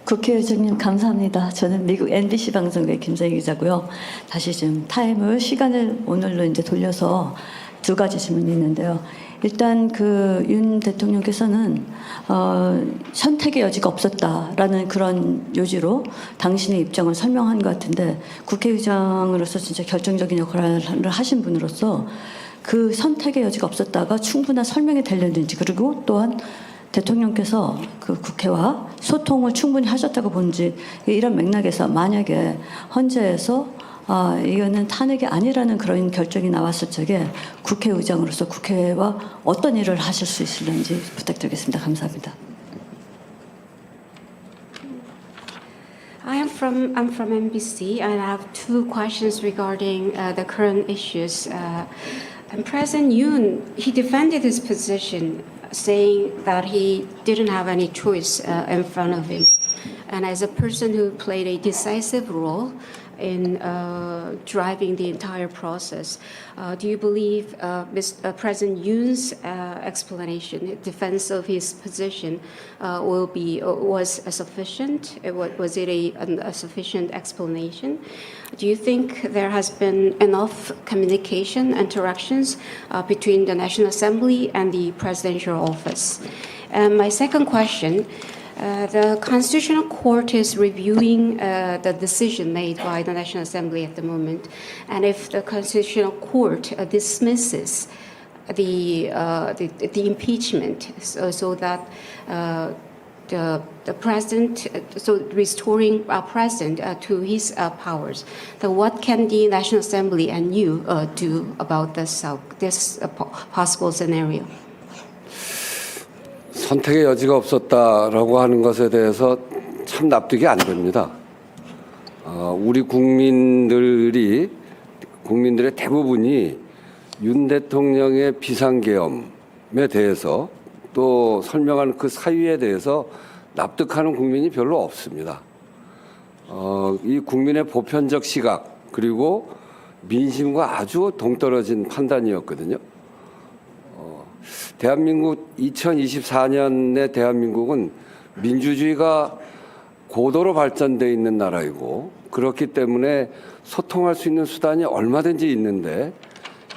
국회의장님 감사합니다. 저는 미국 NBC 방송국의 김정희 기자고요. 다시 좀 시간을 오늘로 이제 돌려서 두 가지 질문이 있는데요. 일단 윤 대통령께서는 선택의 여지가 없었다라는 그런 요지로 당신의 입장을 설명한 것 같은데, 국회의장으로서 진짜 결정적인 역할을 하신 분으로서 그 선택의 여지가 없었다가 충분한 설명이 되렸는지, 그리고 또한 대통령께서 그 국회와 소통을 충분히 하셨다고 본지, 이런 맥락에서 만약에 헌재에서 이거는 탄핵이 아니라는 그런 결정이 나왔을 적에 국회의장으로서 국회와 어떤 일을 하실 수 있을는지 부탁드리겠습니다. 감사합니다. I'm from NBC, and I have two questions regarding the current issues. And President Yoon, he defended his position, saying that he didn't have any choice in front of him. And as a person who played a decisive role in driving the entire process, do you believe President Yoon's explanation, defense of his position, was sufficient? Was it a sufficient explanation? Do you think there has been enough communication, interactions between the National Assembly and the presidential office? And my second question. The Constitutional Court is reviewing the decision made by the National Assembly at the moment, and if the Constitutional Court dismisses the impeachment, so that the president, so restoring our president to his powers, then what can the National Assembly and you do about this possible scenario? 선택의 여지가 없었다라고 하는 것에 대해서 참 납득이 안 됩니다. 우리 국민들의 대부분이 윤 대통령의 비상계엄에 대해서 또 설명하는 그 사유에 대해서 납득하는 국민이 별로 없습니다. 이 국민의 보편적 시각, 그리고 민심과 아주 동떨어진 판단이었거든요. 대한민국 2024년의 대한민국은 민주주의가 고도로 발전되어 있는 나라이고, 그렇기 때문에 소통할 수 있는 수단이 얼마든지 있는데,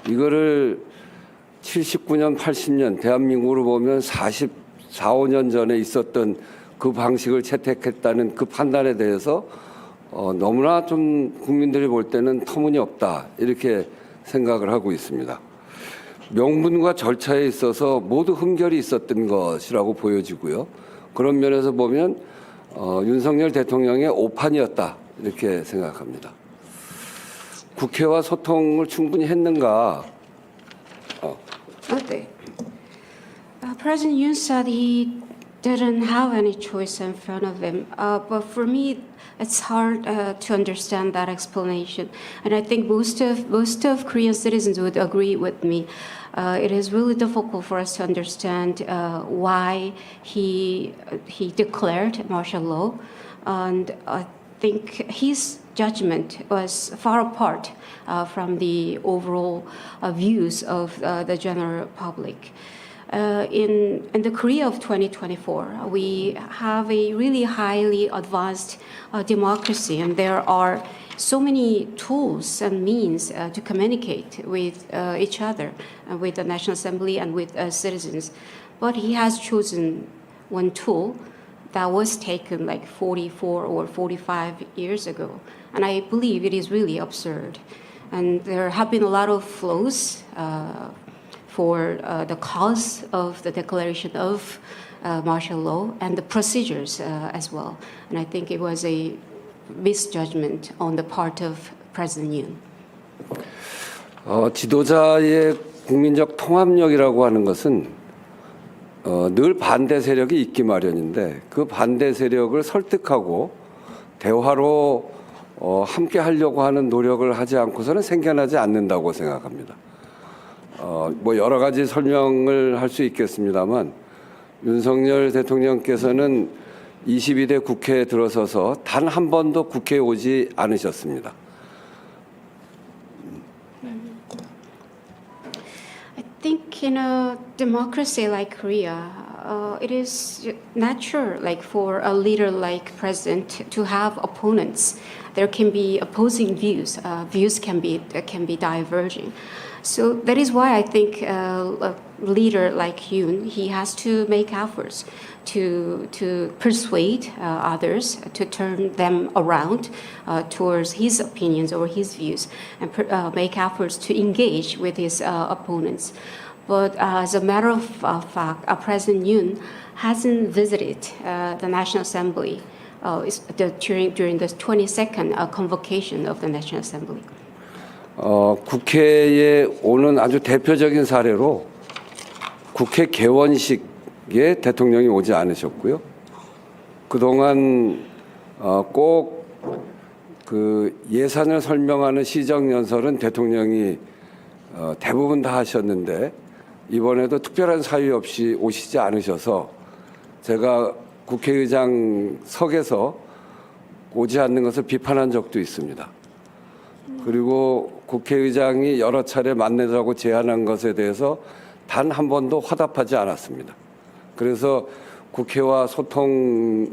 이거를 79년, 80년 대한민국으로 보면 44, 5년 전에 있었던 그 방식을 채택했다는 그 판단에 대해서 너무나 좀 국민들이 볼 때는 터무니없다, 이렇게 생각을 하고 있습니다. 명분과 절차에 있어서 모두 흠결이 있었던 것이라고 보여지고요. 그런 면에서 보면 윤석열 대통령의 오판이었다, 이렇게 생각합니다. 국회와 소통을 충분히 했는가? Okay. President Yoon said he didn't have any choice in front of him, but for me, it's hard to understand that explanation, and I think most of Korean citizens would agree with me. It is really difficult for us to understand why he declared martial law, and I think his judgment was far apart from the overall views of the general public. In the Korea of 2024, we have a really highly advanced democracy, and there are so many tools and means to communicate with each other, with the National Assembly and with citizens. But he has chosen one tool that was taken like 44 or 45 years ago. And I believe it is really absurd. And there have been a lot of flaws for the cause of the declaration of martial law and the procedures as well. And I think it was a misjudgment on the part of President Yoon. 지도자의 국민적 통합력이라고 하는 것은 늘 반대 세력이 있기 마련인데, 그 반대 세력을 설득하고 대화로 함께 하려고 하는 노력을 하지 않고서는 생겨나지 않는다고 생각합니다. 뭐 여러 가지 설명을 할 수 있겠습니다만, 윤석열 대통령께서는 22대 국회에 들어서서 단 한 번도 국회에 오지 않으셨습니다. I think in a democracy like Korea, it is natural, like for a leader like president, to have opponents. There can be opposing views. Views can be diverging. So that is why I think a leader like Yoon, he has to make efforts to persuade others, to turn them around towards his opinions or his views, and make efforts to engage with his opponents. But as a matter of fact, President Yoon hasn't visited the National Assembly during the 22nd convocation of the National Assembly. 국회에 오는 아주 대표적인 사례로 국회 개원식에 대통령이 오지 않으셨고요. 그동안 꼭 그 예산을 설명하는 시정연설은 대통령이 대부분 다 하셨는데 이번에도 특별한 사유 없이 오시지 않으셔서 제가 국회의장석에서 오지 않는 것을 비판한 적도 있습니다. 그리고 국회의장이 여러 차례 만나자고 제안한 것에 대해서 단 한 번도 화답하지 않았습니다. 그래서 국회와 소통이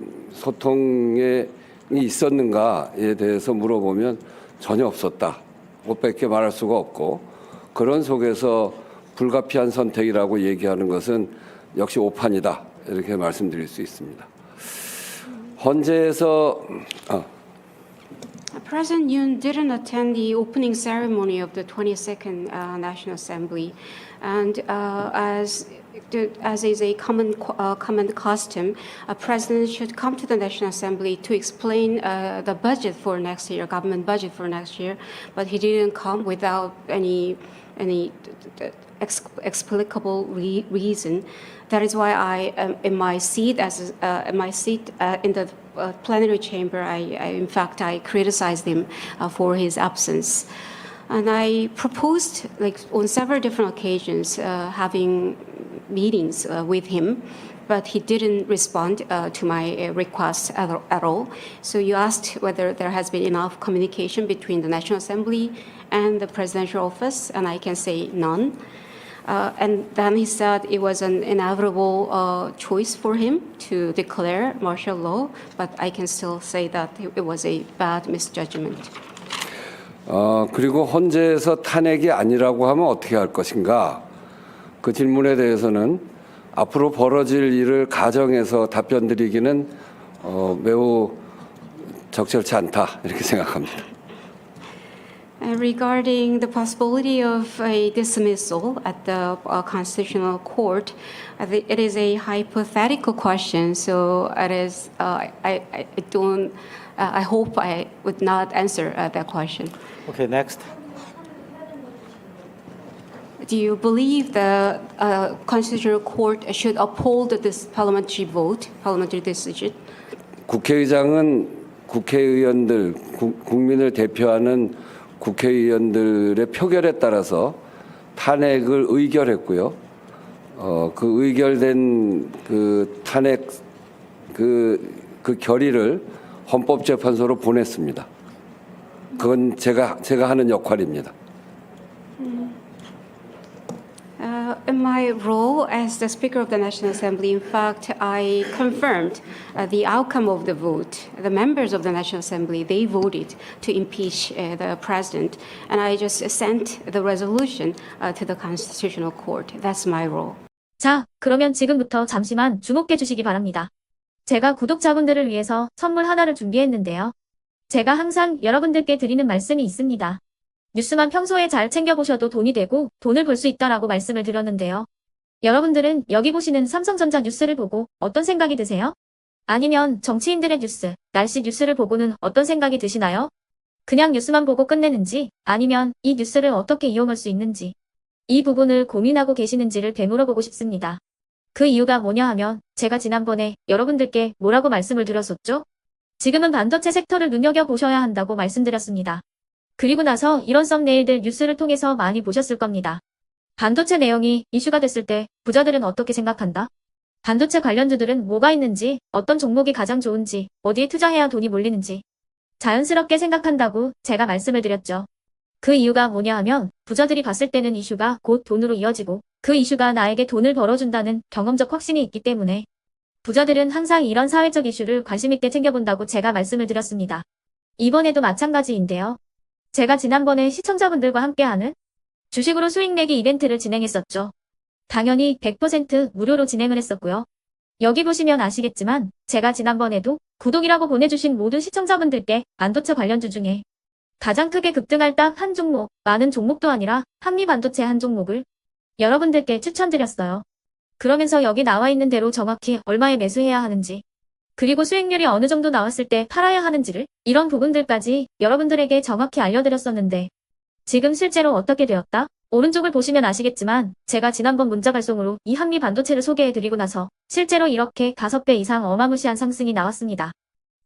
있었는가에 대해서 물어보면 전혀 없었다. 못밖에 말할 수가 없고 그런 속에서 불가피한 선택이라고 얘기하는 것은 역시 오판이다. 이렇게 말씀드릴 수 있습니다. 헌재에서 President Yoon didn't attend the opening ceremony of the 22nd National Assembly, and as is a common custom, a president should come to the National Assembly to explain the budget for next year, government budget for next year. But he didn't come without any explicable reason. That is why I am in my seat in the plenary chamber. In fact, I criticized him for his absence. And I proposed, like on several different occasions, having meetings with him, but he didn't respond to my requests at all. So you asked whether there has been enough communication between the National Assembly and the presidential office, and I can say none. And then he said it was an inevitable choice for him to declare martial law, but I can still say that it was a bad misjudgment. 그리고 헌재에서 탄핵이 아니라고 하면 어떻게 할 것인가? 그 질문에 대해서는 앞으로 벌어질 일을 가정해서 답변 드리기는 매우 적절치 않다 이렇게 생각합니다. Regarding the possibility of a dismissal at the Constitutional Court, it is a hypothetical question. So it is. I hope I would not answer that question. Okay, next. Do you believe the Constitutional Court should uphold this parliamentary decision? 국회의장은 국회의원들, 국민을 대표하는 국회의원들의 표결에 따라서 탄핵을 의결했고요. 그 의결된 그 탄핵 그 결의를 헌법재판소로 보냈습니다. 그건 제가 하는 역할입니다. In my role as the Speaker of the National Assembly, in fact, I confirmed the outcome of the vote. The members of the National Assembly, they voted to impeach the president, and I just sent the resolution to the Constitutional Court. That's my role. 자, 그러면 지금부터 잠시만 주목해 주시기 바랍니다. 제가 구독자분들을 위해서 선물 하나를 준비했는데요. 제가 항상 여러분들께 드리는 말씀이 있습니다. 뉴스만 평소에 잘 챙겨보셔도 돈이 되고 돈을 벌 수 있다라고 말씀을 드렸는데요. 여러분들은 여기 보시는 삼성전자 뉴스를 보고 어떤 생각이 드세요? 아니면 정치인들의 뉴스, 날씨 뉴스를 보고는 어떤 생각이 드시나요? 그냥 뉴스만 보고 끝내는지 아니면 이 뉴스를 어떻게 이용할 수 있는지 이 부분을 고민하고 계시는지를 되물어보고 싶습니다. 그 이유가 뭐냐 하면 제가 지난번에 여러분들께 뭐라고 말씀을 드렸었죠? 지금은 반도체 섹터를 눈여겨보셔야 한다고 말씀드렸습니다. 그리고 나서 이런 썸네일들 뉴스를 통해서 많이 보셨을 겁니다. 반도체 내용이 이슈가 됐을 때 부자들은 어떻게 생각한다? 반도체 관련주들은 뭐가 있는지, 어떤 종목이 가장 좋은지, 어디에 투자해야 돈이 몰리는지 자연스럽게 생각한다고 제가 말씀을 드렸죠. 그 이유가 뭐냐 하면 부자들이 봤을 때는 이슈가 곧 돈으로 이어지고 그 이슈가 나에게 돈을 벌어준다는 경험적 확신이 있기 때문에 부자들은 항상 이런 사회적 이슈를 관심 있게 챙겨본다고 제가 말씀을 드렸습니다. 이번에도 마찬가지인데요. 제가 지난번에 시청자분들과 함께하는 주식으로 수익 내기 이벤트를 진행했었죠. 당연히 100% 무료로 진행을 했었고요. 여기 보시면 아시겠지만 제가 지난번에도 구독이라고 보내주신 모든 시청자분들께 반도체 관련주 중에 가장 크게 급등할 딱 한 종목, 많은 종목도 아니라 한미반도체 한 종목을 여러분들께 추천드렸어요. 그러면서 여기 나와 있는 대로 정확히 얼마에 매수해야 하는지, 그리고 수익률이 어느 정도 나왔을 때 팔아야 하는지를 이런 부분들까지 여러분들에게 정확히 알려드렸었는데 지금 실제로 어떻게 되었다? 오른쪽을 보시면 아시겠지만 제가 지난번 문자 발송으로 이 한미 반도체를 소개해드리고 나서 실제로 이렇게 5배 이상 어마무시한 상승이 나왔습니다.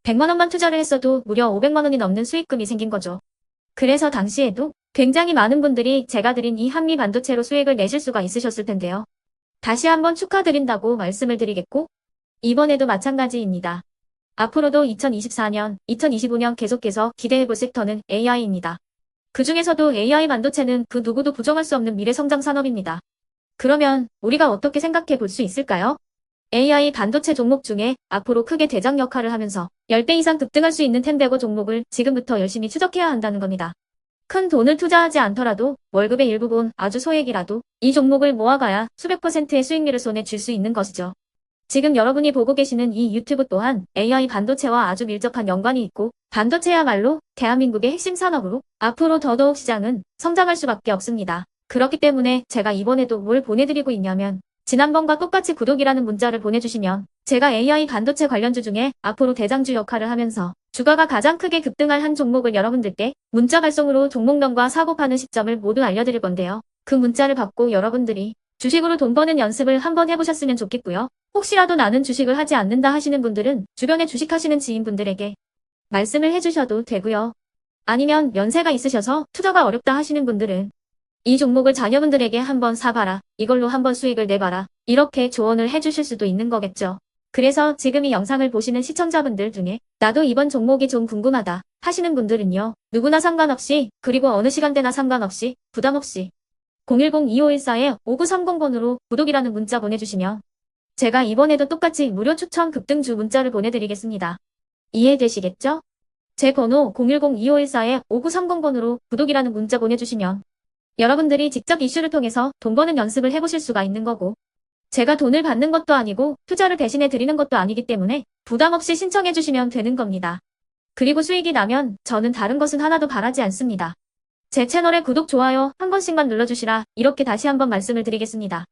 100만 원만 투자를 했어도 무려 500만 원이 넘는 수익금이 생긴 거죠. 그래서 당시에도 굉장히 많은 분들이 제가 드린 이 한미 반도체로 수익을 내실 수가 있으셨을 텐데요. 다시 한번 축하드린다고 말씀을 드리겠고 이번에도 마찬가지입니다. 앞으로도 2024년, 2025년 계속해서 기대해볼 섹터는 AI입니다. 그 중에서도 AI 반도체는 그 누구도 부정할 수 없는 미래 성장 산업입니다. 그러면 우리가 어떻게 생각해 볼 수 있을까요? AI 반도체 종목 중에 앞으로 크게 대장 역할을 하면서 10배 이상 급등할 수 있는 템베고 종목을 지금부터 열심히 추적해야 한다는 겁니다. 큰 돈을 투자하지 않더라도 월급의 일부분 아주 소액이라도 이 종목을 모아가야 수백 %의 수익률을 손에 쥘 수 있는 것이죠. 지금 여러분이 보고 계시는 이 유튜브 또한 AI 반도체와 아주 밀접한 연관이 있고 반도체야말로 대한민국의 핵심 산업으로 앞으로 더더욱 시장은 성장할 수밖에 없습니다. 그렇기 때문에 제가 이번에도 뭘 보내드리고 있냐면 지난번과 똑같이 구독이라는 문자를 보내주시면 제가 AI 반도체 관련주 중에 앞으로 대장주 역할을 하면서 주가가 가장 크게 급등할 한 종목을 여러분들께 문자 발송으로 종목명과 사고 파는 시점을 모두 알려드릴 건데요. 그 문자를 받고 여러분들이 주식으로 돈 버는 연습을 한번 해보셨으면 좋겠고요. 혹시라도 나는 주식을 하지 않는다 하시는 분들은 주변에 주식하시는 지인분들에게 말씀을 해주셔도 되고요. 아니면 연세가 있으셔서 투자가 어렵다 하시는 분들은 이 종목을 자녀분들에게 한번 사봐라. 이걸로 한번 수익을 내봐라. 이렇게 조언을 해주실 수도 있는 거겠죠. 그래서 지금 이 영상을 보시는 시청자분들 중에 나도 이번 종목이 좀 궁금하다 하시는 분들은요. 누구나 상관없이 그리고 어느 시간대나 상관없이 부담 없이 010-2514-5930번으로 구독이라는 문자 보내주시면 제가 이번에도 똑같이 무료 추천 급등주 문자를 보내드리겠습니다. 이해되시겠죠? 제 번호 010-2514-5930번으로 구독이라는 문자 보내주시면 여러분들이 직접 이슈를 통해서 돈 버는 연습을 해보실 수가 있는 거고 제가 돈을 받는 것도 아니고 투자를 대신해 드리는 것도 아니기 때문에 부담 없이 신청해 주시면 되는 겁니다. 그리고 수익이 나면 저는 다른 것은 하나도 바라지 않습니다. 제 채널에 구독, 좋아요 한 번씩만 눌러주시라 이렇게 다시 한번 말씀을 드리겠습니다.